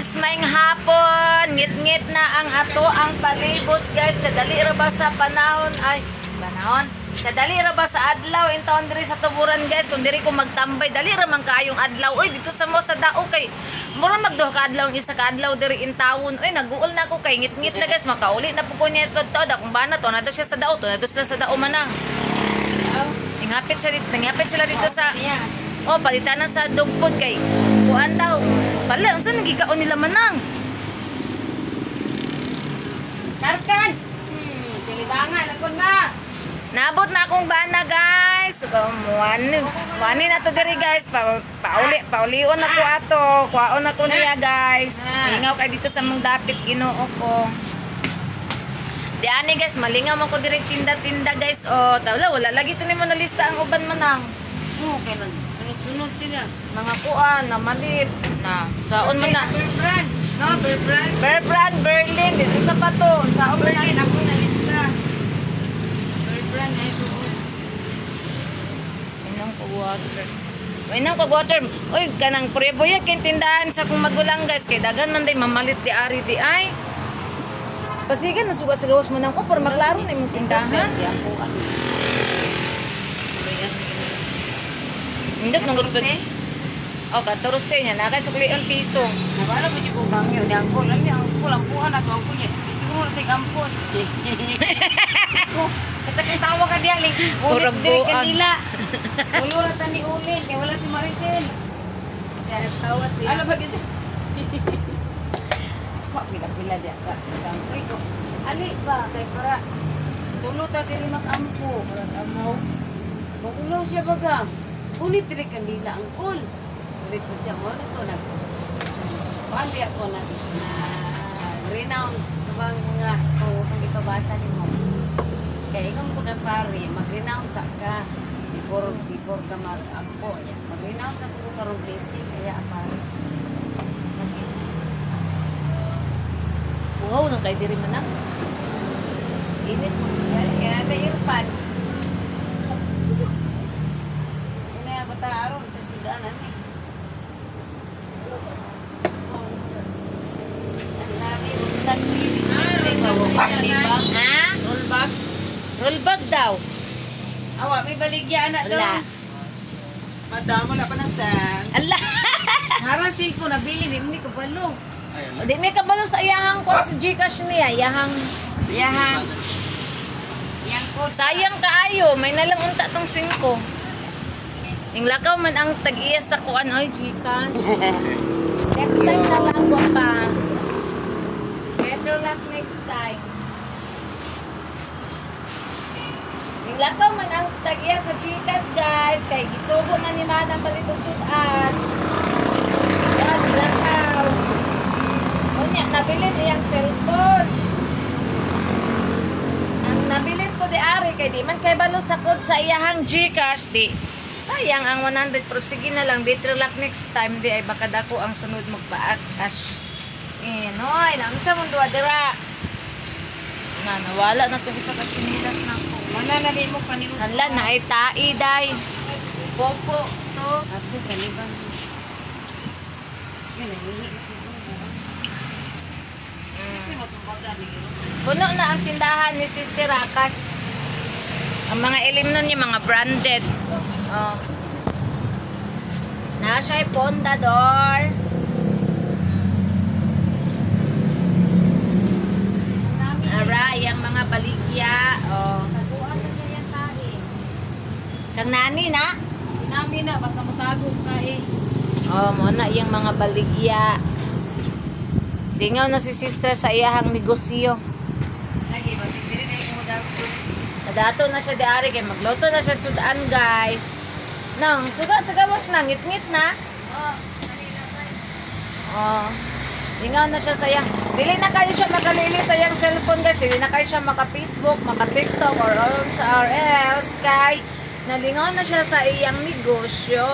guys, maing hapon. Ngit-ngit na ang ato ang palibot guys. Kadali ra ba sa panahon ay panahon? Kadali ra ba sa adlaw in taon diri sa tuburan guys. Kung diri ko magtambay, dali ra man kayong adlaw. Oy, dito sa mo sa dao kay mura magduha ka adlaw isa ka adlaw diri in taon. Oy, naguol na ako kay ngit-ngit na guys. Makauli na po ko niya to akong bana to na siya sa dao, to na sila sa dao manang. Nangapit sila dito sa oh, palitanan sa dugpod kay kuan daw. Pala, unsa nang gikaon nila manang? Karkan. Tilibangan ako na. Nabot na akong bana guys. Wani na to diri guys. Paulion na ko ato. Kuaon na ko niya guys. Lingaw kay dito sa mong dapit Ginoo ko. Di ani guys, malingaw man ko diri tinda-tinda guys. Oh, wala lagi to nimo na lista ang uban manang. Okay lang. Sunod-sunod sila. Mga kuan na malit na saon man na. Berbrand. No, Berbrand. Berbrand, Berlin, dito sa pato. Saon man na. Berlin ako na lista. Berbrand ay doon. Inang ko water. Inang ko water. Uy, kanang preboya kay tindahan sa kung magulang guys kay dagan man day mamalit di ari di ay. Pasigan na suga-sugawas mo nang ko para maklaro na imong tindahan. Di ako ano. Indot mong gutpod. Oh, 14 niya. Nakasukli ang piso. Nabala mo di ko bangyo. Di angkol. Ano ang kulang-kuhan na to ang kunya. Siguro na tigampos. Katakitawa ka di aling. Ulit diri kanila. Ulura ta ni ulit. Kaya wala si Maricel. Siya nagtawa siya. Ano ba kasi? Kok pila-pila dia ka. Kampoy ko. Ali ba kay para tulo ta diri makampo. Para amaw. Magulo siya baga. Ulit diri kanila angkol. Ulit ko siya mo to nag. Pandi ako na renounce kabang mga kung ito basa nimo. Kaya ikaw ko na pare, mag-renounce ka before ka mag-ampo. Mag-renounce ako karon blessing kaya pare. Wow, nang kay diri man na. Init mo. Kaya na irpan. Una yung bata aron sa sudanan eh. Ang dami ulan Ha? rollback. Rollback daw. Awa, may baligya na Wala. doon. Madam, wala pa na san. Allah. Harang silko, nabili, hindi ko balo. Di may kabalo sa iyahang kung sa Gcash niya. Iyahang Yahan. Yan ko. sayang kaayo. May nalang unta tong 5. Ning lakaw man ang tag-iya sa kuan oy Gcash. Next time na lang wa pa. Better luck next time. Ning lakaw man ang tag-iya sa Gcash guys. Kay gisubo man ni Manang palitong sudan. Yan, lakaw. Unya, nabilin iyang cellphone. Ang nabilin po di ari kay di man kay balo sakod sa iyahang Gcash di. Sayang ang 100 pero sige na lang better luck next time di ay baka dako ang sunod magpa-cash. Noy, namsa mong duwa dira. Nawala na to isa ka chinilas na ko. Mananabi mo panimutan. Hala na ay tai day. Popo to. At least sa libang. Yan, nahihi. Puno na ang tindahan ni Sister Rakas. Ang mga ilim nun yung mga branded. Oh. Na siya ay pondador. Aray, ang mga baligya. Oh. Kang nani na? Sinami na, basta matago ka eh. Oh, mo na yung mga baligya. Dingaw na si Sister sa iyahang negosyo. Lagi, basta diri na yung madago. Nadato na siya di ari kay magluto na siya sudan guys. Nang suga sa gawas na ngit-ngit na. Oh, kanina ka. Oh. Dingaw na siya sayang. Dili na kayo siya makalili sa iyang cellphone guys. Dili na kayo siya maka-Facebook, maka-TikTok or else kay nalingaw na siya sa iyang negosyo.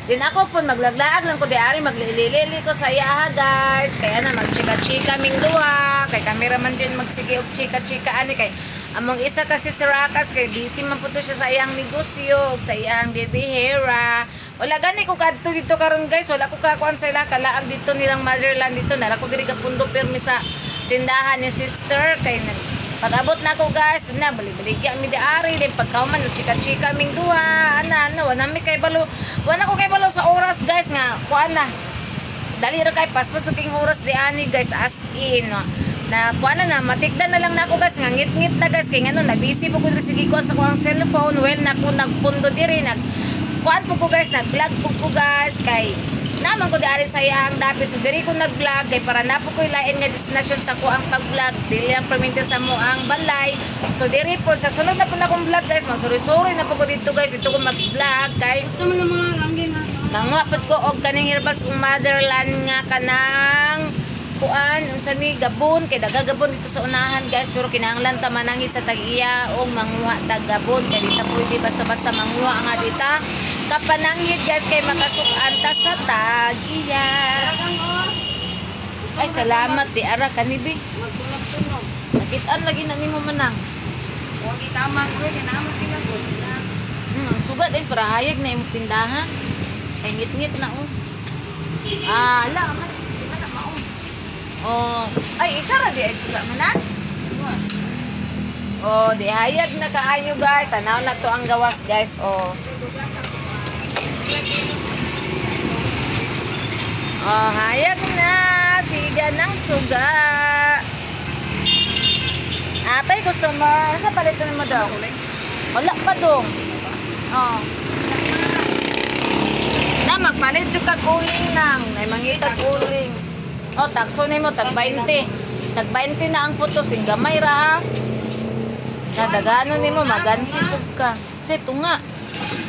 Din ako po maglaglaag lang ko di ari maglilili ko sa iya guys. Kaya na magchika-chika ming duwa. Kay cameraman din magsige og chika-chika ani kay Among isa kasi si Rakas kay busy man po to siya sa iyang negosyo, sa iyang baby hera. Wala gani ko kadto dito karon guys, wala ko kakuan sa ila kalaag dito nilang motherland dito. Nara ko diri ka pundo permi sa tindahan ni sister kay pag-abot na ko guys, na balik-balik mi di ari din pagkauman chika-chika ming duha. Ana wala mi kay balo. Wala ko kay balo sa oras guys nga kuan na. Dali ra kay paspas sa king oras di ani guys as in no. Na kuan na matikdan na lang nako guys nga ngit-ngit na guys kay ngano na busy po ko diri sige kuan sa kuang cellphone well na ko nagpundo diri nag kuan po ko guys nag-vlog po ko guys kay naman ko diari sa iyang dapit so diri ko nag-vlog kay para na po ko ilain nga destination sa ko ang pag-vlog dili lang permente sa mo ang balay so diri po sa sunod na po na kong vlog guys magsuri-suri na po ko dito guys ito ko mag-vlog kay Ito mo ng mga langgeng ha. mangwapad ko og kaning herbals ug motherland nga kanang kuan unsa ni gabon kay dagagabon dito sa unahan guys pero kinahanglan ta manangit sa tag-iya og manguha tag gabon kay dita pwede basta-basta manguha nga dita kapanangit guys kay makasukan ta sa tag-iya. Ay salamat di ara kanibi. Magtunog-tunog. Nakit-an lagi na nimo manang. Huwag itamang ko, kinama sila ko. Sugat din para hayag na imong tindahan. Ay ngit-ngit na oh. Ala man di man na mao. Oh, ay isa ra di ay suga manan. Oh, di hayag na kaayo guys. Tanaw na to ang gawas guys. Oh. Oh, hayag na. Siga ng suga. Atay, customer. Sa palitan mo daw? Wala pa dong. Oh. Na, magpalit yung kakuling nang. Ay, mangitag uling. Oh, takso na mo. Tag 20. Tag 20 na ang puto. Singgamay ra ha. Nadagano ni mo. Magansi ka. Kasi ito nga.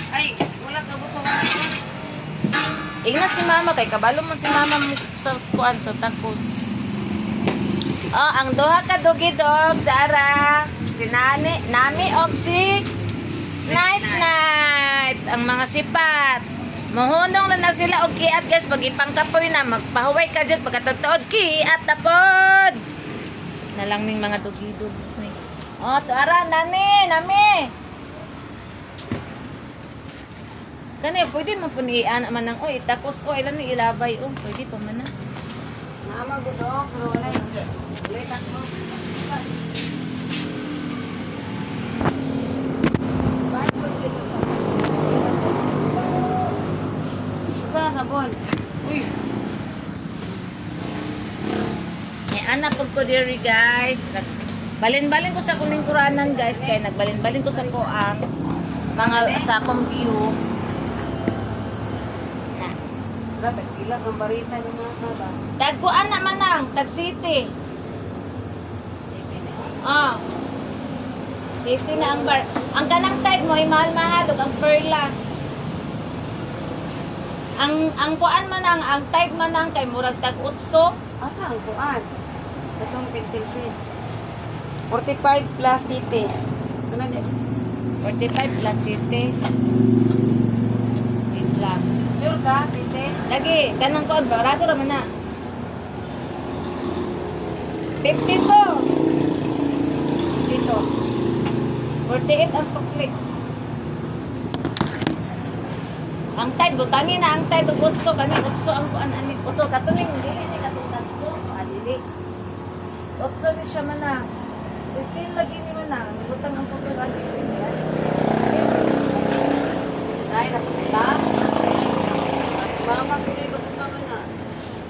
Ay, wala ka sa wala. Ingna si mama kay kabalo man si mama mo sa kuan sa takos. Oh, ang duha ka dugidog Zara. Si Nami og si Night. Ang mga sipat. Mohunong lang na sila og kiat guys pag ipangkapoy na magpahuway ka dyan pagkatotoo kiat tapod. Na lang ning mga dugidog. Oh, tuara Nami. Kani pwede man punian man nang oy tapos o ilan ni ilabay pwede pa man na. Mama gudok, pero wala yung letak mo. Sa sabon. Uy. Anak ko diri guys. Balin-balin ko sa kuning kuranan guys kay nagbalin-balin ko sa ko ang mga sa akong view. Dapat gila ang barita ng mga baba. Tagkuan na manang, tag city. Ah. City na ang bar. Ang kanang tag mo ay mahal-mahal ug ang perla. Ang kuan manang, ang tag manang kay murag tag 8. Asa ang kuan? Itong pintilpin. 45 plus city. Ano din? 45 plus city. Wait lang. Sure ka, city? Lagi, kanang kuan barato ra man na. 52. Dito. 48 ang sukli. Ang tide, butangin na ang tide ug utso kani utso ang kuan ani uto katuning dili ni katong tatlo dili. Utso ni siya man na. 15 lagi ni man na. Butang ang puto ani. Ay, napunta. Mama, pili ko po naman na.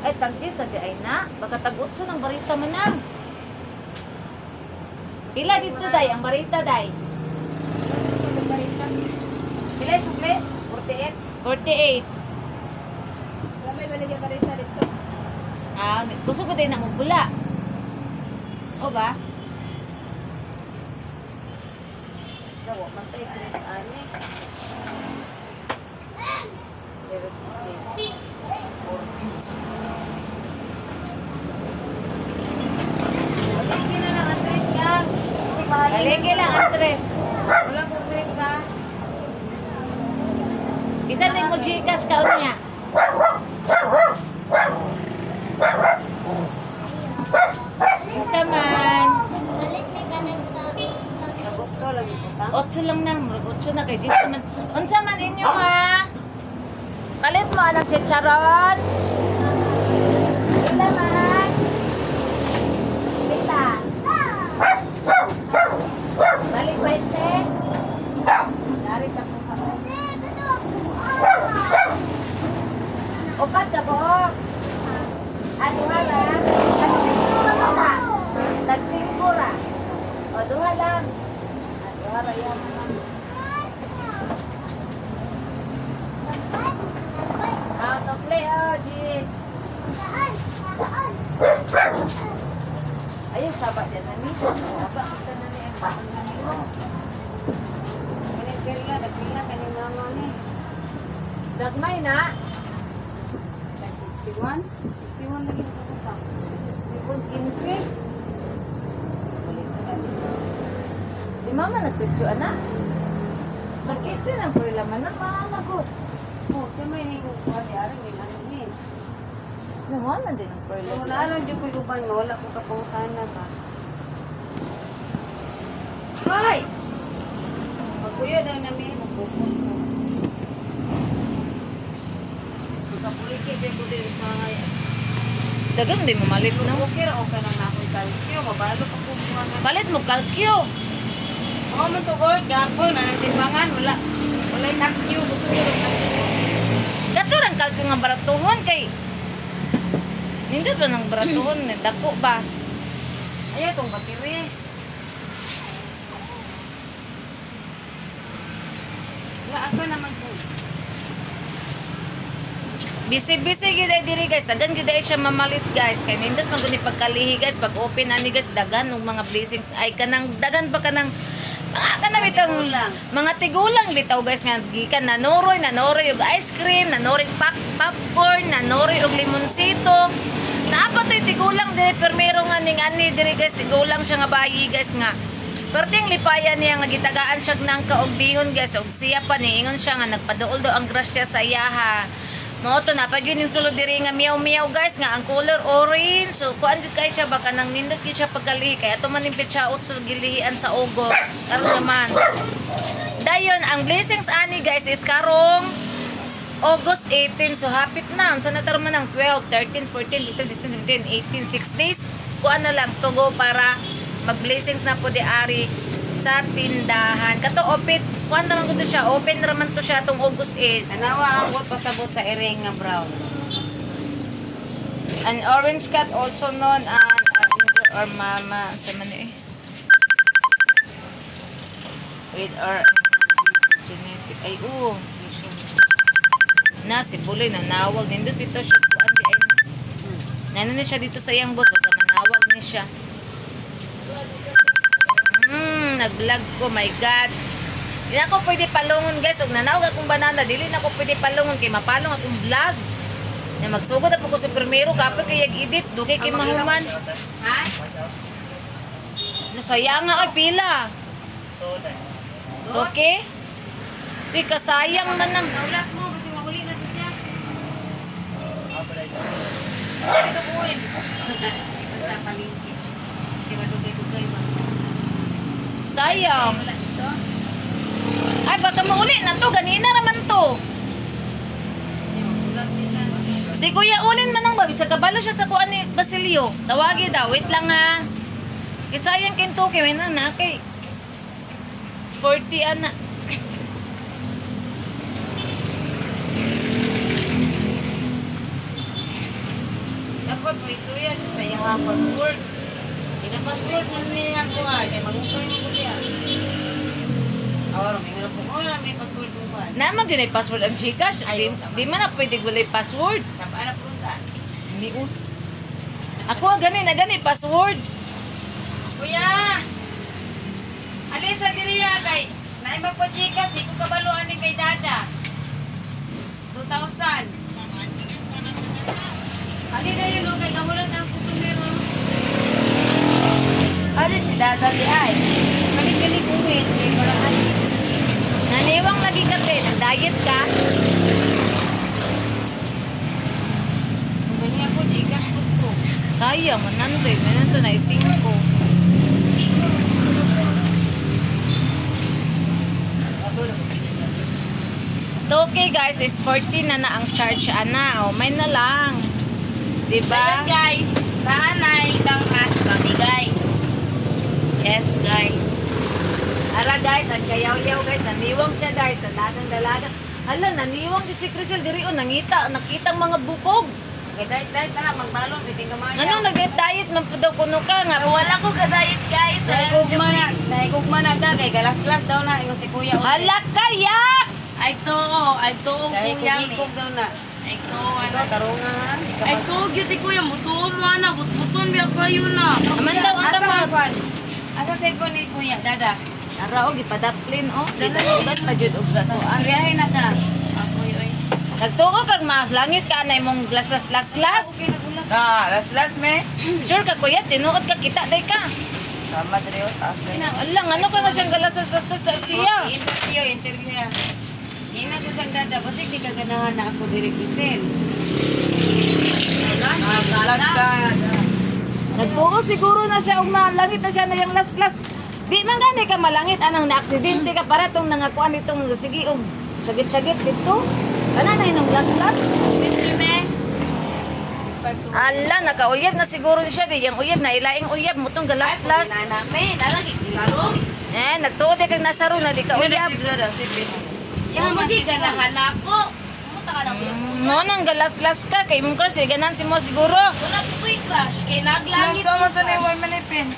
Ay tagdi sa di ay na. Baka tag utso ng barita man na. Pila dito day ang barita day? Pila yung sukli? 48. 48. May baligyan ka rin dito. Ah, gusto ko din na magbula. O ba? Dawa, mantay, Chris, ani. Pero, Hindi na lang ang Chris yan. Kasi mahal Kalegi lang ang tres. Wala ko Chris ha. Isa din mo Gcash kaon niya. Kaman. ng chicharon. Ila man. Kita. Balik 20. Dari ka po sa Upat ka po. Ano nga lang? Tagsingkura ka. Tagsingkura. O, duha lang. Duha ra yan. Ah, sukli, oh, jeez. Ayun, sabat yan na ni. Sabat kita na ni. Pinipila, nagpila ka ni mama ni. Dagmay na. 51? 51 lagi sa pusa. Sipon 15. Si mama nagpresyo, anak. Mag-15 ang purilaman ng mama ko. Oh, siya may higong kuha di aring may ano ni. Naman na din ang Kung purilaman. naalang dyan ko iguban mo, wala ko kapungutan na ba? Hoy! Magkuya daw namin, magpupun ko. Magkapuliki dyan ko din sa mga Dagang di mo malit, no? okay ra o ka nang nakoy kalkyo, mabalo pa po mga na. Palit mo kalkyo. Oo, matugod, gapon, anong timbangan, wala. Wala yung kasyo, gusto nyo yung kasyo. Katurang kalkyo nga baratuhon kay nindot ba ng baratuhon? Dako ba? Ayaw itong batiri. Wala, asa naman po. Busy-busy gid ay diri guys. Dagan gid ay siya mamalit guys. Kay nindot man guni pagkalihi guys. Pag open ani guys, dagan og mga blessings ay kanang dagan pa kanang kana bitang tigulang. mga tigulang bitaw guys nga gikan nanoroy og ice cream, nanoroy popcorn, nanoroy og limonsito. Naapatoy tigulang diri permero nga ning ani diri guys, tigulang siya nga bayi guys nga. Perting lipayan niya nga gitagaan siya nang kaog bihon guys og siya pa niingon siya nga nagpaduol daw ang grasya sa iyaha. Mao to na pag yun yung sulod diri nga miyaw guys nga ang color orange. So kuan jud kay siya baka nang nindot gyud siya pagkalihi kay ato man impit siya sa gilihian sa August. Karon naman. Dayon ang blessings ani guys is karong August 18. So hapit na. Sa natarman ng 12, 13, 14, 15, 16, 17, 18, 6 days. Kuan na lang to go para mag-blessings na po di ari sa tindahan. Kato opit, kuan naman ko to siya. Open naman to siya tong August 8. Anawa ang bot pasabot sa iring nga brown. An orange cat also known as Ginger or Mama. Sa man eh. With our genetic. Ay, na, si Buloy na nawag. Nindot dito siya. Kuan di ay. Nano na siya dito sa iyang boss. Basta manawag ni siya. Nag-vlog ko. My God. Di na ako pwede palungon guys. Huwag nanawag akong banana. Dili na ako pwede palungon. Kay mapalong akong vlog. Na magsugod ako ko sa primero. Kapag kay edit dugay kay mahuman. Ha? Sayang nga. Ay, pila. Okay? Pika, sayang na nang. Naulat mo kasi mauli na to siya. Ito buuin. Ito sa palingki. Kasi madugay-dugay ba? Sayang. Wala dito. Ay, baka mauli na to. Ganina naman to. Ulat sila. Si Kuya Ulin man ang babi. Sa kabalo siya sa kuan ni Basilio. Tawagi daw. Wait lang ha. Kaya sayang kintuki. May na kay 40 anak. Dapat mo istorya siya sa iyang password. Ina-password mo niya ako kaya magmukay mo ko niya. Awaro, may nga po. May password mo ba? Naman yun ay password ang Gcash. Di man na pwede gulay password. Sa paano punta? Hindi ko. Ako gani password. Kuya! Alisa diriya kay naimag po Gcash, di ko kabaluan ni kay Dada. 2,000. Ali na yun, kay kawalan ang kusumero. Ano si Dada di ay? Balik-balik uwin, may paraan. Naniwang lagi ka din. Nag-diet ka. Kung ganyan po, Gcash po to. Sayang, 100. May nanto na ising ko. Okay ni guys is 14 na ang charge ana. O, may na lang. Diba? Ayan guys, sanay kang as kami guys. Yes guys. Ara guys, ang kayaw-yaw guys, naniwang siya guys, dalagang. Hala, naniwang din si Crisel diri o nakita ang mga bukog. Dahit na magbalon biting kamay. Ano nag-diet man po daw kuno ka nga. Wala ko ka-diet guys. Naikugma na ka kay galaslas daw na ingon si kuya. Hala kayaks! Ay to Kay kuya. kugikog daw na. Ay to Ikaw tarungan. Ay to gyud kuya mutuo mo ana butbuton biya kayo na. Aman daw ang tamag. Asa cellphone ni kuya dada? Ara o gipadaplin o. Dala pa jud og sa to. Ariyahin na ka. Ako yoy. Nagtuo kag mas langit ka na imong glaslas. Laslas me. Sure ka kuya, tinuod ka kita day ka. Sama diri o taas na. Alang ano ka nga siyang galaslas sa siya. Interview ya. Ina ko siyang dada, basig di ka ganahan na ako diri Crisel. Nagtuo siguro na siya og malangit na siya na yung laslas. Di man gani ka malangit anang na-aksidente ka para tong nangakuan itong sige og sagit-sagit dito. Kana na inong laslas. Sister me. Ala, nakauyab na siguro siya di. Yung uyab na ilaing uyab mo tong galaslas. Nana me, nalagi salong. Nagtuo di kag nasaro na di ka uyab. Yang magi ganahan ako. Muta ka lang kuya. No nang galaslas ka kay mong crush ganan si mo siguro. Wala po ko'y crush kay naglangit. Sama to ni War Manipin.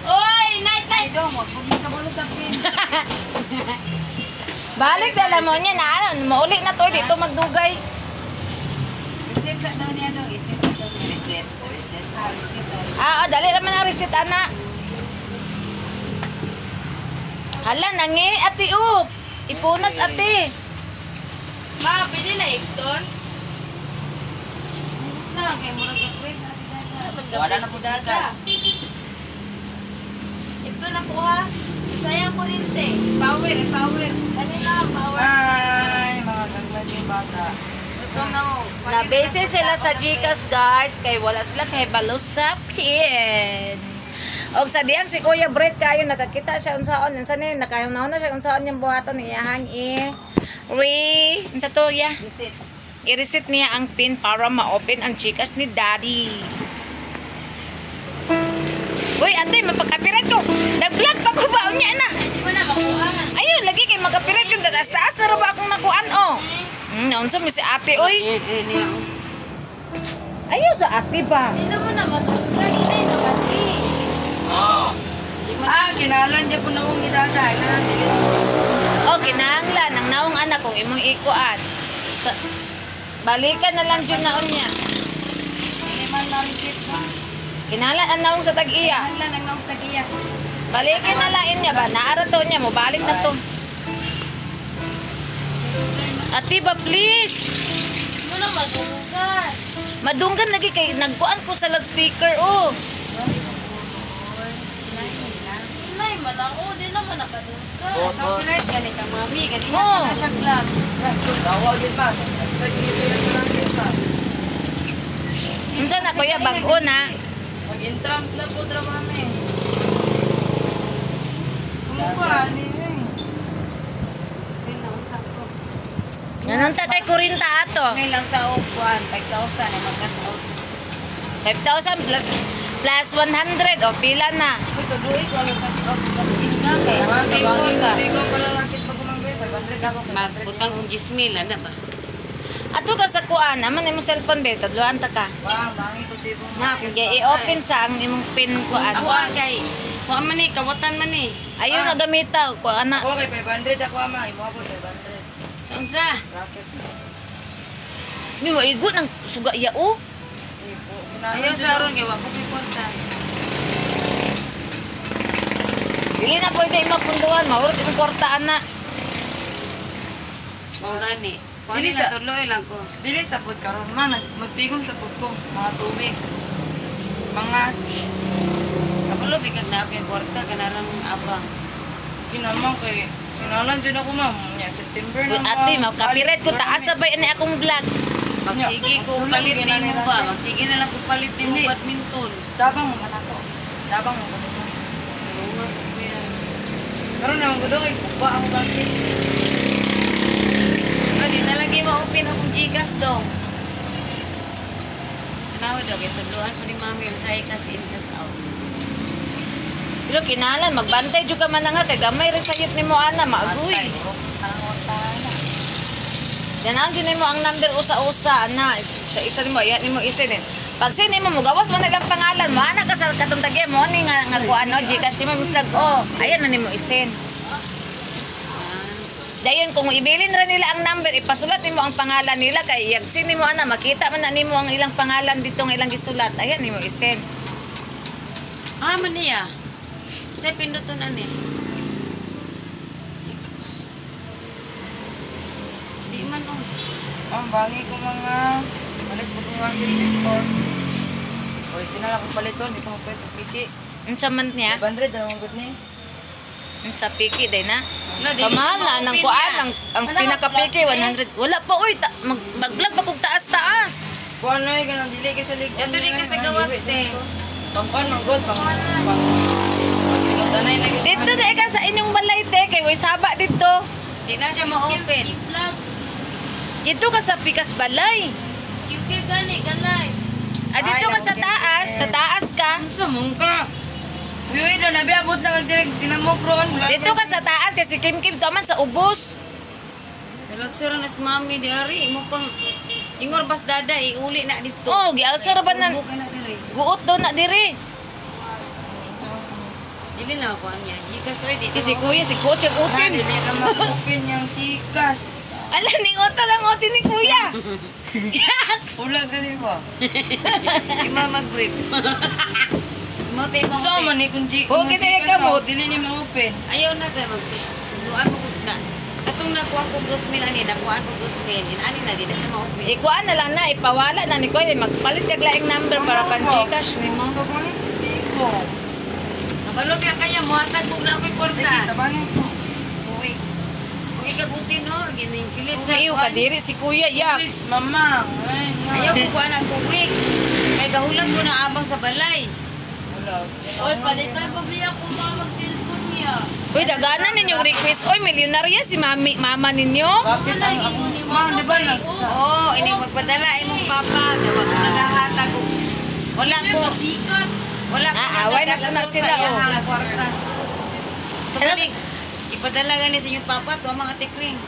Oy, night. Daw mo, pag magkabalo sa pin. Balik dala mo niya na ano, mauli na to dito magdugay. Reset sa daw niya daw, reset sa daw niya. Reset. Reset daw. Dali raman ang reset ana. Hala nangi ati up. Ipunas ati. Ma, pwede na ikton. Na, kay murag ka-print na si dada. Wala na po dada. Ito na po ha. Sayang kurinte. Power. Dali na, power. Ay, mga gagmad yung bata. Ito na mo. Nabase sila sa Gcash guys kay wala sila kay balo sa pin. Og sa diyan si Kuya Brett kayo nakakita siya unsaon unsa ni nakahunaw na siya unsaon yung buhaton niya hang unsa to ya? Reset. I-reset niya ang pin para ma-open ang Gcash ni Daddy. Uy, ate, mapag-copyright ko. Nag-vlog pa ko ba niya na? Di ba na makuha? Ayun, lagi kay mag-copyright ko. Taas na ba akong nakuan, oh. Naunsa mo si ate, oy. Niya. Ayaw sa ate ba? Hindi naman na matulog. Hindi naman Kinalan di po na mong gidada. Oh, kinahanglan ang naong anak kong imong ikuan. Balikan na lang dyan naon niya. Hindi man na-reset ba? Kinahanglan ang naong sa tag-iya. Kinalan ang naong sa giya. Balikan na lang niya ba? Naara to niya mo. Balik na to. Ate ba, please? Hindi mo na matulungan. Madunggan lagi kay nagkuan ko sa loudspeaker, oh. Nay, malao. Di naman nakadunggan. Copyright gani ka mami. Gani Oo. na siya vlog. Sus, awa din ba? Basta dito na sa langit ba? Unsa na kuya bago na? Mag-intrams na po dramame. Sumuka, Nanunta kay kurinta ato. May lang tao kuan 5,000 ay magkas-out. 5,000 plus 100 o pila na. Uy, tuloy ko ang kas-out. Kas-in ka kay. Sa Save bagay, ka. hindi ko pala langit pa kumanggoy. 500 ako. Magbutang kong 10,000 ana ba? Ato ka sa kuan, aman imong cellphone be, tadluan ta ka. Wow, mangi ko tipo. Na, kung i-open sa ang imong pin kuan. Kuan kay. Kuan man ni kawatan man ni. Ayun na gamita ko ana. Ako kay 500 ako ama. Imo ako 500. Sa unsa? Rocket. Ni wa igo nang suga ya o. Ipo. Ayaw sa aron kay wa ko kwarta. Dili na pwede mapunduhan, mahurot imong kwarta ana. Mao gani. Kuan Dili na sa- tuloy lang ko. Dili sa pod karon man magpigom sa pod ko mga 2 weeks. Mga Kapulo bigag na ako yung kwarta kanarang abang. kinamang kay kinalan jud ako ma'am. Nya September na. Ate, makapiret ko taas sabay ani akong vlog. Magsige ko palit ni mo ba? Magsige na lang ko palit ni mo Hindi. badminton. Dabang mo man ako. Dabang mo man ako. Lunga po ko yan. Karon na mo do kay kuba ako bakit. Pero di na lagi ma-open akong Gcash dong. Tanawa daw, kaya tuluan pa ni mami yung sa ikas in, ikas out. Pero kinalan, magbantay juga man nga kay gamay rin sayot ni mo ana, maagoy. Yan ang din mo ang number usa-usa ana. Sa isa nimo, ayan nimo isin. Pag sini mo gawas mo na lang pangalan mo, ana ka sa katong tagya mo ni nga kuan no, Gcash mo mislag ayan na nimo isin. Dayon kung ibilin ra nila ang number, ipasulat nimo ang pangalan nila kay yag sini mo ana makita man na nimo ang ilang pangalan dito nga ilang gisulat. Ayan nimo isin. Ah, man niya. Sa pinduton ani. Di man oh. Ang bangi ko mga balik po kong ang director. Original ako paliton, di ko pwede piki. Unsa man niya? 500 ang good ni. Unsa piki day na? No, di Kamahal siya na nang ma-open kuan niya. ang pinaka-piki 100. Wala pa oy, mag-vlog pa kog taas-taas. Kuan na yung ganang dili ka sa likod. Yato di ka sa gawas te. Pangkuan mo, gos, pinutanay na gito. Dito na ka sa inyong balay te kay way saba dito. Di na siya ma-open. Dito ka sa pikas balay. Ah, dito ka sa taas ka. Sa mong ka. Uy, doon, nabiabot na kag-direct. Sinamokroon. Dito ka sa taas kasi kim-kim ka man sa ubos. Talagsara na si mami di ari mo pang ingor bas dada iuli na dito. Oh, gialsar ba na Bukay na diri. guot daw na diri. Dili na ako niya. Gikas oy di. Si kuya, si coach ang utin. Dili na mag-open yung chikas. Ala, ni uto lang utin ni kuya. Yaks! Ula gali ba? Di ma mag-grip. Mo tay mo. So, man ni kung chikas. Oh, kaya ka mo. Dili ni ma-open. Ayaw na kay mag-grip. Luan mo kung na. Katong nakuha kong 2,000 ani, nakuha kong 2,000. Ani na di na siya ma-open. Ikuan na lang na, ipawala na ni kuya. Magpalit kag laing number para pan Gcash ni mo. Tabanin ko. Kabalo kaya mo hatag kog na ko'y kwarta. Tabanin ko. 2 weeks. Kung ikabuti no, gining pilit Sa iyo ka diri si kuya, yaks. Mama. Ay, Ayaw ko kuha ng 2 weeks. Kay gahulan ko na abang sa balay. Oy, palitan pa biya ko mag-cellphone niya. Uy, daganan ninyong request. Uy, milyonarya si mama ninyo. Bakit ang Ma, di ba na? Oo, ini magpadala imong papa. Gawa ko naghahatag og wala ko. Wala ko away na nagagastos sila, sa iyang oh. kwarta. Tumalig, ipadala gani sa inyong papa to ang mga tikring.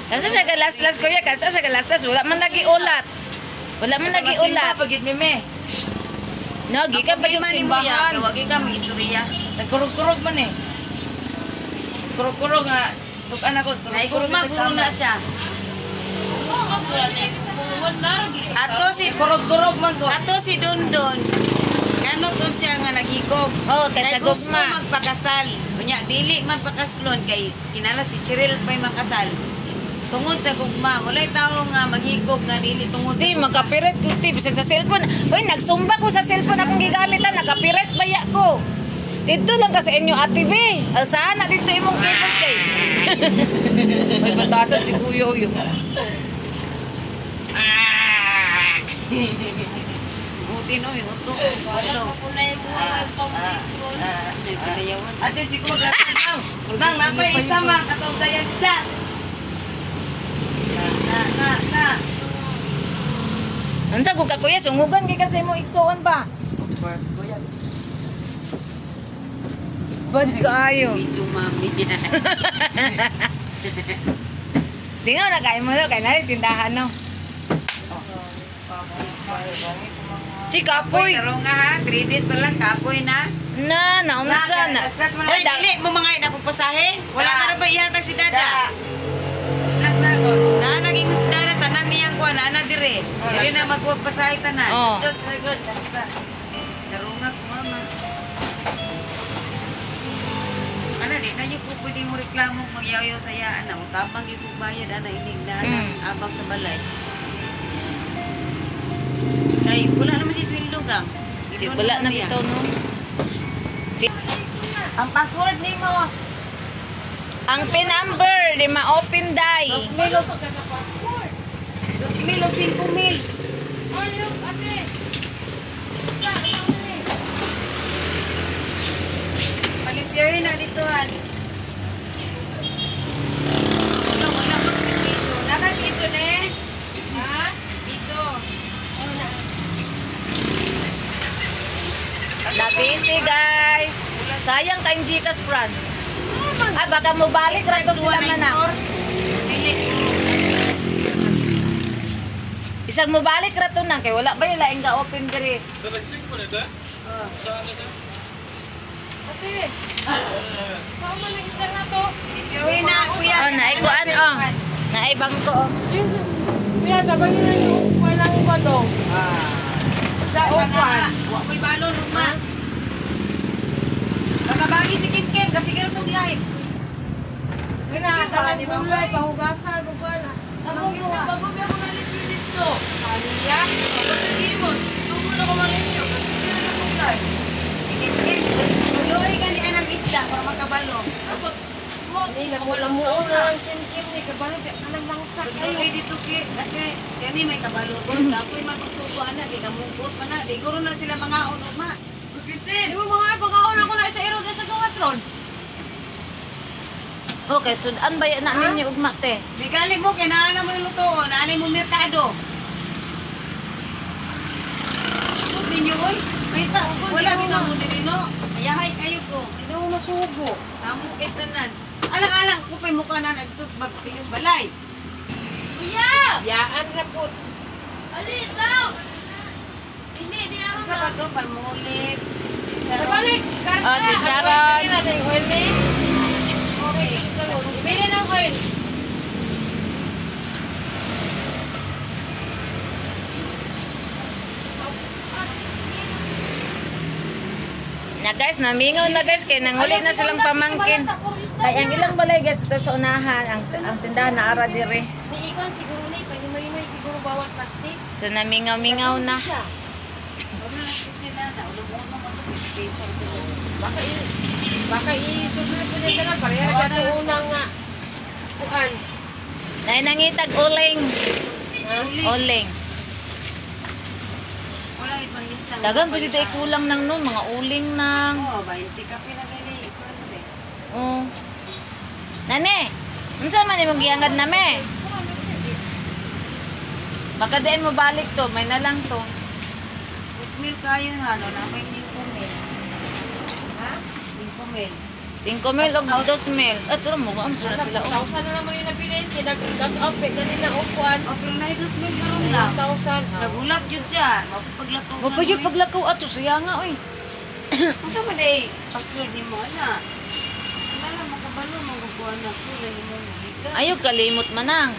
Kansa siya galaslas kuya, kansa siya galaslas. Wala man lagi ulat. Wala man lagi ulat. Pagit meme. No, gikan pa yung Ni simbahan. Kaya wag ka mag-istorya. Nagkurog-kurog man eh. Kurog-kurog nga. Tukan ako. Kurog-kurog Naigugma guro na siya. Ato si Kurog-kurog man ko. Ato si Dondon. Ngano to siya nga naghigog. Oh, kay sa Kay gusto gugma. magpakasal. Unya dili man pakaslon kay kinala si Cheryl pa'y makasal. Tungod sa gugma, walay tao nga maghigog nga dili tungod sa Si, gugma. makapiret ko ti bisag sa cellphone. Uy, nagsumba ko sa cellphone akong gigamit lang, nakapiret baya ko. Dito lang ka sa inyo ate be. Alsaan na dito imong keyboard kay. May batasan si Kuya Uyo. Buti no, yung utok. Ano? Kulay mo ang pang-cellphone. May sinayawan. Ate, si ko gatang. Nang napay isa man katong sayang chat. Na. Unsa ko ka kuya, sungugan kay kasi mo iksoon ba? Of course, kuya. Bad kaayo. Video mami. Tingaw na kay mo daw kay nari tindahan no. Si Kapoy, Kapoy. tarong nga ha. 3 days pa lang, kapoy na. Naunsa na. Oy, dili mo mga napagpasahe. Wala na rin ba ihatag si Dada? Last na ko. Na naging usda na tanan niyang kuha na ana dire. Dili na magwag pasahe tanan. Oh. Just very good. Last na. Darunga ko mama. Ana di na yung po pwede mo reklamo magyaw-yaw sa yaan na. Utapang yung bayad ana inig na ana, abang sa balay. Ay, wala naman si sweldo kang. Si wala na bitaw no. Si Ang password ni mo. ang pin number di ma-open dai. 2,000 o 5,000. Palipyahin na dito han. Wala Sorry guys. Sayang kayong Gcash France. Ay, baka mo balik ra to sila mana. Isang mo balik ra to nang kay wala ba yung laing ga open diri. Nag-sing mo nito? Saan nito? Gawin na, kuya. Oh, naikuan oh. Naibang ko oh. Kuya, tabangin na yung walang badong. Huwag ko'y balo, luma. Bababagi si Kim Kim, kasi kaya itong live. Pinakatalang gulay, pahugasan, bugala. Ano ko? Bababi ako na lipilit to. Kaliya? Pagkasin mo, sumo na ko malinyo. Kasi kaya na gulay. Si Kim Kim, tuloy ka ni anang isda para makabalo. Sabot mo, walang muon na lang kim-kim ni kabalo. Anong langsak Ay, kayo? dito ki, kasi siya ni may kabalo ko. Kapoy mapagsusuan na, di kamugot pa na. Di guro na sila mga ma. Kupisin! Di mo mga pagkaon ako na sa iro sa gawas ron. Okay, sudan ba yan na ninyo ugma te? May galing mo, kailangan na mo yung lutoon, naanay mo merkado. Ano ninyo, oy? May wala bitaw mo din, no? Ayahay kayo ko. Hindi mo masugo. Samong kestanan. Alang-alang ko pa yung mukha na nagtus pikas balay. Kuya! Yaan na po. Alis daw! Hindi, di ako sa pato, palmulit. Sabalik! Oh, chicharon. Pili natin yung oil ni. Okay. Pili ng oil. Na guys, namingaw na guys, kaya nanguli na silang pamangkin. Ay, ang ilang balay guys, ito sa unahan, ang tindahan na ara dire. Ni Ikon siguro na, pag-imay-imay siguro bawat plastic. So namingaw-mingaw na. Wala na kasi na, naulong-ulong ako sa paper sila. Baka i-susunod ko niya na, pareha ka ito unang nga. Kuan. Nay nangitag uling. Uling. Wala ipang lista. Dagan po dito kulang ng nun, mga uling ng... Oo, 20 ka pinagali. Oh. Nane, unsa man imong gihangad na me? Baka diin mo balik to, may na lang to. 2,000 kayo na, no? Napay 5,000. Ha? 5,000. 5,000 o 2,000. At mo, maamso na sila. Oh. 1,000 na naman yung nabilin. Gas up, ganina upuan. O, pero na 2,000 karon lang. 1,000. Nagulat yun siya. Mapapaglato Mo pa yung paglakaw ato, siya nga, oy. Kung saan man eh, password ni mo, ana. Wala lang, makabalo, magaguan na ko. Lagi mo magiga. Ayaw kalimot manang.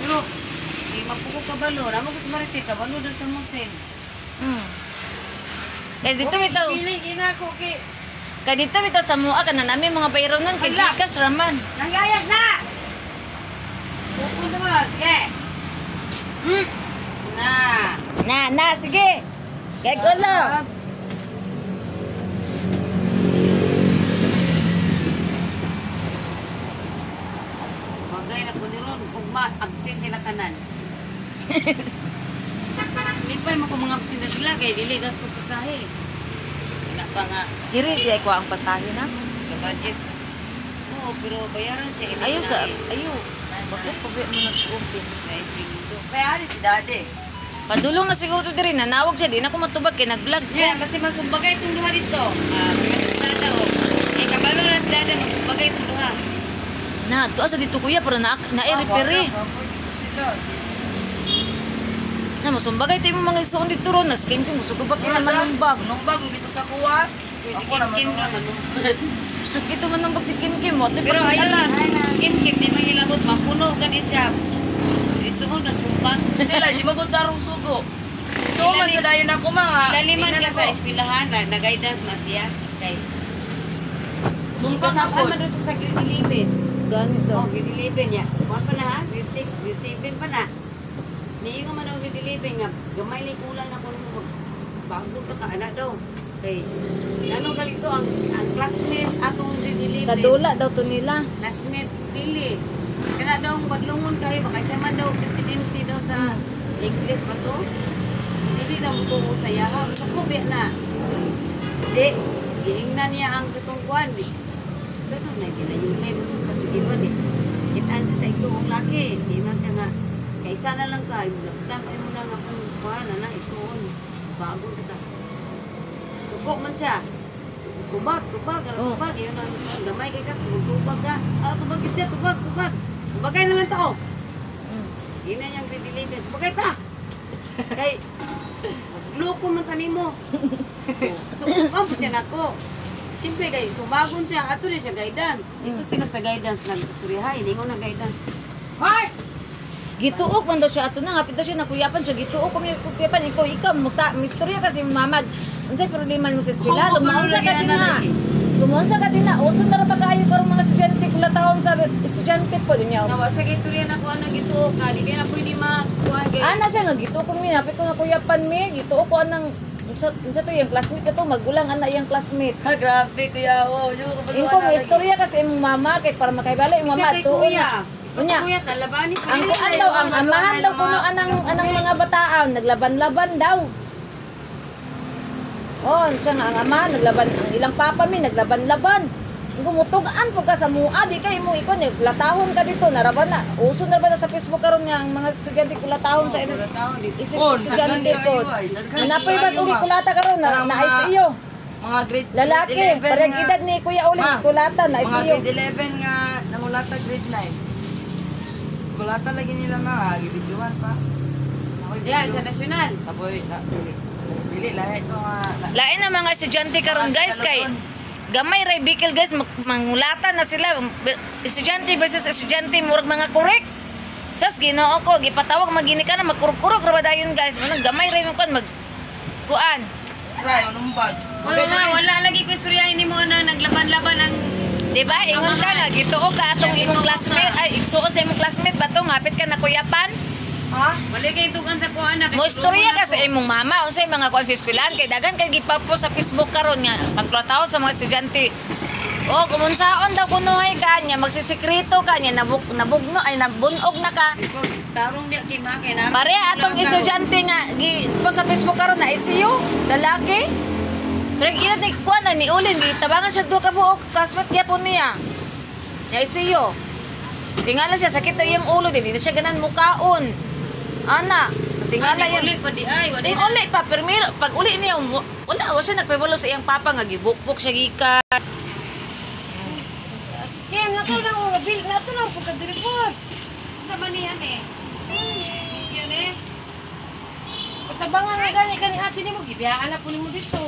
Pero, eh, mapuko kabalo. Ramo ko sa Maricel, kabalo doon sa Musin. Kaya dito bitaw. Pili, ginako kay... Kaya dito bitaw sa mua ka na namin mga bayronan kay Hala. Gcash raman. Nanggayas na! Pupunta mo na, sige. Na. Na, sige. Kaya ulo. Bagay na po ni Ron, ugma, absent sila tanan. Hindi pa mo kung mga absent na sila, kaya dili gasto pasahe. Wala pa nga, Diri di ko ang pasahe na. ka-budget. Oo, pero bayaran siya. Ayaw sa ayaw. Bakit pabi mo nag-okay? Guys, window. Mayari si Daddy. Padulong na siguro to diri, nanawag siya, di na ko matubag kay nag-vlog ko. Yan, kasi magsumbagay itong duha dito. Pagkakastada o. Eh, kabalo na sila na magsumbagay itong duha. Na, to asa dito kuya para na i-repair. Na masumbagay tayo mo mga isuon dito ron, na skin ko musugubak na manumbag. Numbag, dito sa kuwas. Si Kim ka, ano. Sug ito manumbag si Kim Kim, what Pero ayan, Kim, di mahilabot, mapuno ka ni siya. Dito mo kang sumbag. Sila, di magod-darong sugo. Ito man sa dayon ako mga. Ilaliman ka sa eskwelahan, nag-guidance na siya. Kay, Numbag kasama ako. man doon sa grade 11. Ganito. Oh, grade 11 niya. Kuha pa na ha, grade 6, grade 7 pa na. Niingo man daw grade 11 nga, gamay lang kulang na ko nung bago ka anak daw. Kay, anong galito ang classmate atong grade 11. Sa dula daw to nila. Classmate, pili. Kana daw badlungon kayo, baka siya man daw presidente daw sa English pa to. Dili daw mo tungo sa yaha. Sa kubi na. Di, giingnan niya ang katungkuan. Di. So, ito na, gilayunay mo sa tugiwan eh. Kitaan siya sa igsuong laki. Giingnan siya nga, kaisa na lang ka, tapay mo na nga kung kuhan na na, igsuon. Bago kita. Suko man siya. Tubag, Oh. tubag. Yun ang gamay kay ka, tubag ka. Tubag din siya, tubag. Subagay na lang tao. Yun na yung deliver. Subagay ta. Kay, magloko man tanimo. So, kampo siya nako. Siyempre kay, sumagon siya. Ato rin siya guidance. Ito sila sa guidance, nag-istoryahay. Hindi ko na guidance. Hoy! Gituok man daw siya ato na ngapit daw siya nakuyapan siya gituok kami kuyapan ikaw musa mistorya kasi mamad unsay problema mo sa eskwela lumaunsa ka din na lumaunsa ka din na uson na ra pa kaayo karong mga estudyante kula taon sa estudyante po niya Nawa sa istorya na kuha na gituok ka. Di na pwede makuha kay. ana siya nga gituok ko mi napit ko na kuyapan mi gituok ko anang unsa to yung classmate ka to magulang ana yung classmate Ha, grabe kuya. Wow, yung inko mo istorya kasi imong mama kay para makaibalo imong mama Isa kay tuon kuya. na Unya. Kuya, talabani pa ang rin. kuan daw ang amahan daw kuno anang mga bataan naglaban-laban daw. Oh, siya nga ang ama naglaban ang ilang papa mi naglaban-laban. Gumutugaan po ka sa mua di kay mo ikon latahon ka dito naraban na. Uso na ba na sa Facebook karon nga ang mga estudyante kulatahon sa estudyante ko. Napoy ba ugi kulata karon na ICU. Mga grade Lalaki, 11 parang nga- edad ni Kuya ulit Ma, kulata na Mga ICU. grade 11 nga nangulata grade 9. Kulata lagi nila mga gibidyohan pa. Yeah, sa nasyonal. Tapos dili lahat ko nga Lain na mga estudyante karon guys kay gamay ray bikil guys mangulatan na sila estudyante versus estudyante murag mga correct. Sas Ginoo ko gipatawag magini ka na magkurkurog ra ba dayon guys manang gamay ray mo kon mag kuan. try anong bag. Wala lagi ko istorya ini mo na naglaban-laban ang Di ba? Ingon ka nga gituo ka atong imong classmate ay igsuon sa imong classmate ba to ngapit ka na kuyapan. Ha? wala kay tugan sa kuha na. Mo istorya ka sa imong mama unsay mga kuan sa eskwelahan kay daghan kay gipapo sa Facebook karon nga pagklataon sa mga estudyante. Oh, kumunsaon daw kunoy ka niya magsisikreto ka niya nabugno ay nabunog na ka. Tarong niya kay ma kay na. Pare atong estudyante nga gi po sa Facebook karon na ICU lalaki. Pero ina ni kuan na ni ulin gitabangan siya duha ka buok classmate gyapon niya. Ya ICU. Tingala siya sakit daw yung ulo di na siya ganan mukaon. Ana, tingala yan. ulit pa di ay. Wala Di uli pa permiro pag uli niya wala wa siya nagpabalo sa iyang papa nga gibukbok siya gikan. Kaya na kayo na mo, bil na ito lang pagka-report. sa manihan eh. Yun eh. Pagtabangan na gani ate ni mo, gibiyaan na po ni mo dito.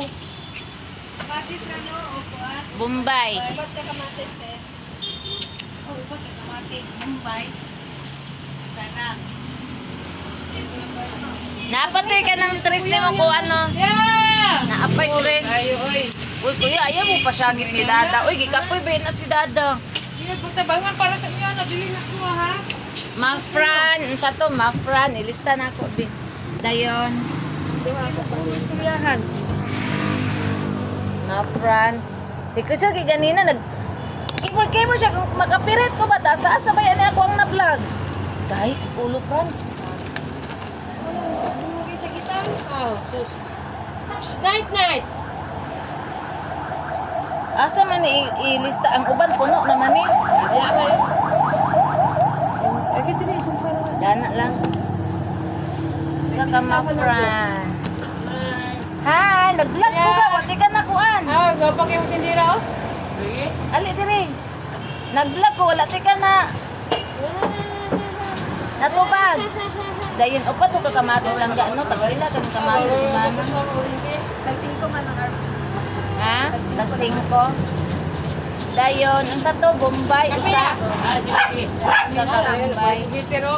Patis ka no o kuan. Bombay. Ba't ka kamates eh? Oh, iba ka kamatis. Mumbai. Sana. Napatoy ka ng tres ni mo ko ano. Yeah! Naapay tres. Ayo, oy. Uy kuya ayaw mo pasyagit ni Dada. Uy gikapoy ba na si Dada. Hindi pagtabangan para sa inyo, nabili na ko ha. Mafran, sa to Mafran, ilista na ako din. Dayon. Istoryahan. Mafran. Si Crystal kay ganina nag Keyboard siya kung makapirit ko ba ta sa sabay ani ako ang na-vlog. Kahit ulo Franz. Tumugin sa kitang. Oh, sus. Night. Asa man ilista ang uban puno naman ni. Kaya kayo. Agad din isang sarang. Dana lang. Sa ka Mafran. Hi, nag-vlog ko ka, wati ka na kuan. Gapang yung tindira oh. Ali diri. Nag-vlog ko, wala ti ka na. Natubag. Dayon upat ko kamatis lang ga no, tagila kan kamatis si mama. Tag-5 man ang arm. Ha? Tag-5. Dayon, ang sa to Bombay isa. Sa ka Bombay. Gitero.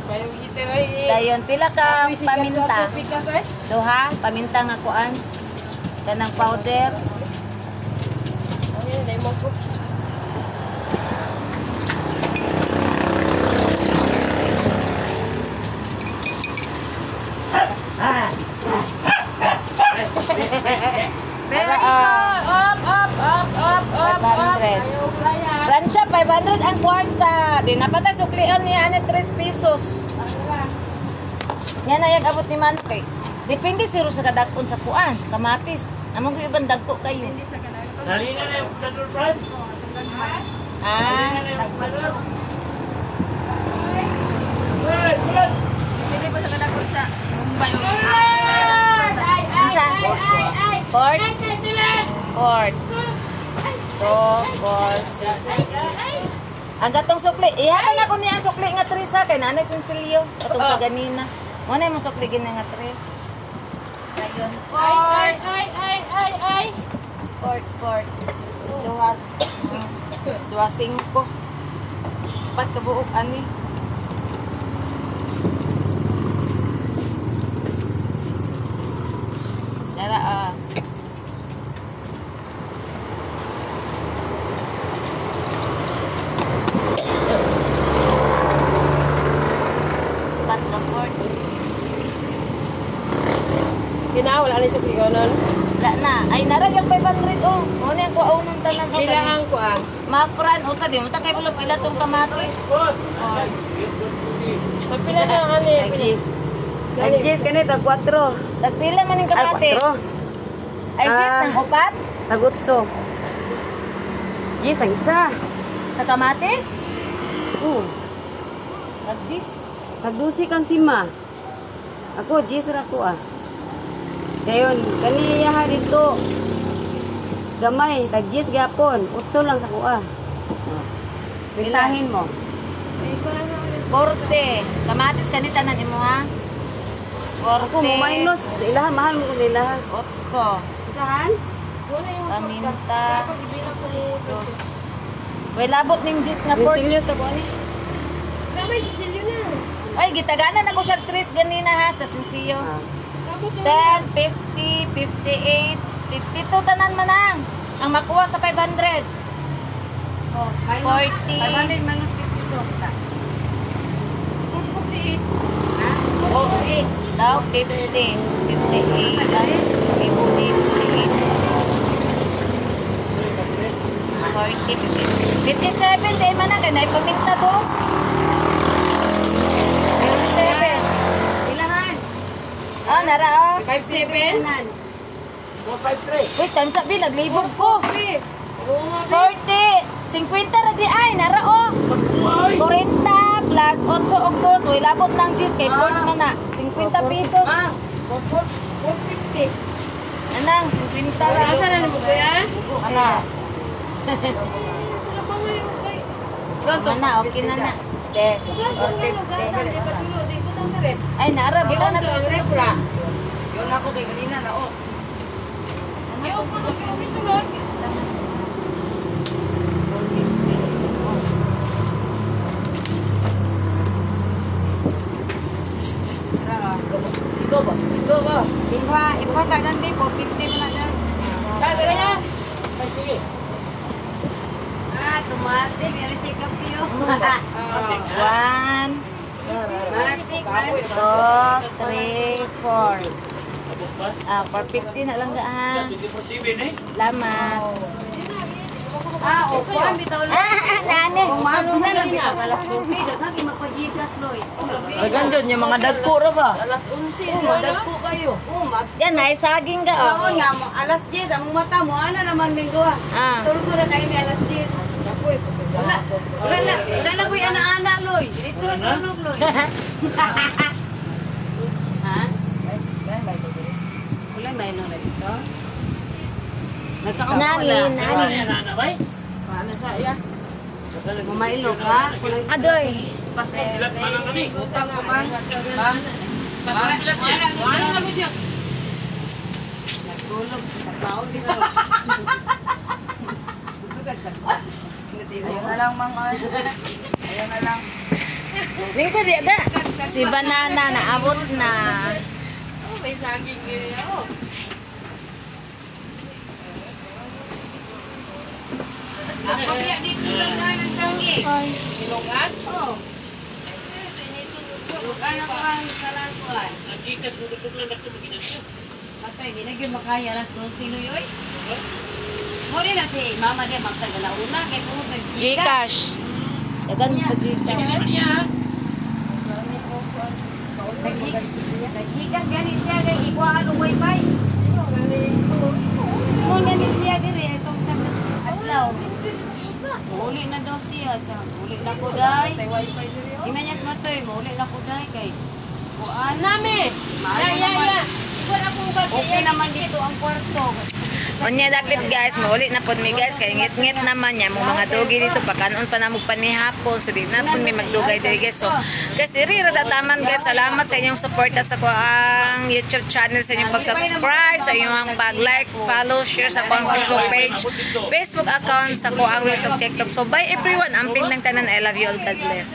Bayo gitero eh. Dayon pila ka paminta. Pikas eh. Duha, paminta nga kuan. Kanang powder. Ano yun, dahil mo ko. Para Up. 500. Ayaw flyer. Ransya 500 ang kwarta. Di napatay suklian niya ani 3 pesos. Nga na yung abot ni Manok kay. Depende siro sa kadakon sa kuan, kamatis. Among ko ibang dagko kayo. Dali na yung Dr. Brad. Ah, Pwede po sa kadakon sa Mumbai. isa. Port. fourth. 2, 4, 6. Ang gatong sukli. Ihatan ako niya ang sukli nga 3 sa kay nanay Sinsilio. Atong kaganina. Mo na yung sukli gina nga 3. Ayun. Ay. Fourth. Dua 5. Pat kabuok ani. Dara Pat ka fourth. Wala na siya pigonon. Wala na. Ay, nara yung 500 oh. Muna yung kuaw ng tanan ko. Bilangan ko ang. Mafran, o sa di mo takay ulo pila tong kamatis. Boss! Oh. Magpila na ang ano eh. Nag-Jis ka nito, 4. Tagpila man yung kamatis. Ay, Jis, ng upat? Tagutso. Jis, ang isa. Sa kamatis? Nag-Jis. Tagdusi kang sima. Ako, Jis ra ko Dayon, kaniya dito. Gamay, tag-Jis gapon. 8 lang sa kuha. Rintahin mo. 40. Kamatis kanita nan imo ha? 40. Ako, mo minus. Ilahan, mahal mo kung ilahan. 8. Isahan? Paminta. Dos. Way labot ning Jis nga 40. Resilyo sa kuha ni. Ay, gitaganan ako siya 3 ganina ha sa Susiyo. 10, 50, 58, 52 tanan manang. Ang makuha sa 500. Oh, 40. 500 minus 52. 248. Ha? 248. Daw 50, 58, 50, 57 day man na ganay paminta dos. 57. Ilahan. Oh, nara oh. 5-7. 153. Wait, time sabi naglibog ko. 40, 50 ra di ay nara oh. 40 plus 8 og 2, way labot lang Jis kay port man na 50 pesos. 450. Anang 50 ra. Asa na mo kuya? Ana. Mana okay na na. De. Ay nara buta na to. Yun ako kay kanina na oh. Ikaw ba? Ipa sa ganti 450 na lang. Ay, sige. Tumate, meron siya kapyo. 1, 2, 3, 4. Abot ba? 450 na lang gaan. Hindi po sibin eh. Lamat. Opo. Nani. Kung ano na lang dito, alas 12. Daghang magpajikas, Loy. Agan dyan, yung mga dagko ra ba? Alas 11. Madagko kayo. Yan, ay saging ka. Oo nga, alas 10, ang mata mo, ano naman mingguha. Tulog ko na kayo may alas 10. Wala na ko'y ana-ana, Loy. Dito tulog, Loy. Ha? Wala may ano na dito? Nagkakawala. Nani. Yan, nanabay. Paano sa iya? Mumailo ka? Adoy. Pas mo, bilat man ang kami. Utang ko man. Pas mo, bilat yan. Nagtulog. Nagbaon din ka. Sugat sa ko. Ayun na lang, Mang Ay. Ayun na lang. Lingko di aga. Si Banana naabot na. May saging niya ako. Ako biya dito lang na ng sangi. Ilongan? Oo. Lugan ako ang kalantuan. Nagkikas mo kusog lang ako maginan ko. Patay, di na gyud makaya alas 12 Loy. Mo rin na si mama dia magtagala una kay kung sa Gcash. Dagan pa Gcash. Hindi man niya ha. Nagjikas gani siya kay ikuhaan og wifi. Mo gani siya dire itong sa adlaw. Uli na daw siya sa uli na ko dai. Ina niya sa matsoy, uli na ko dai kay kuan Nami! Maayo Ya. naman. Ikaw na kung ba Okay naman dito ang kwarto. Sa Unya dapat guys, mauli na po mi guys, kay ngit-ngit naman niya mo mga dugi dito pagkanon pa namog panihapon, so di na po mi magdugay diri guys. So guys, iri ra taman guys, salamat sa inyong suporta sa ko ang YouTube channel, sa inyong pag-subscribe, sa inyong pag-like, follow, share sa ko ang Facebook page, Facebook account, sa ko ang Reels of TikTok. So bye everyone, amping ng tanan, I love you all, God bless.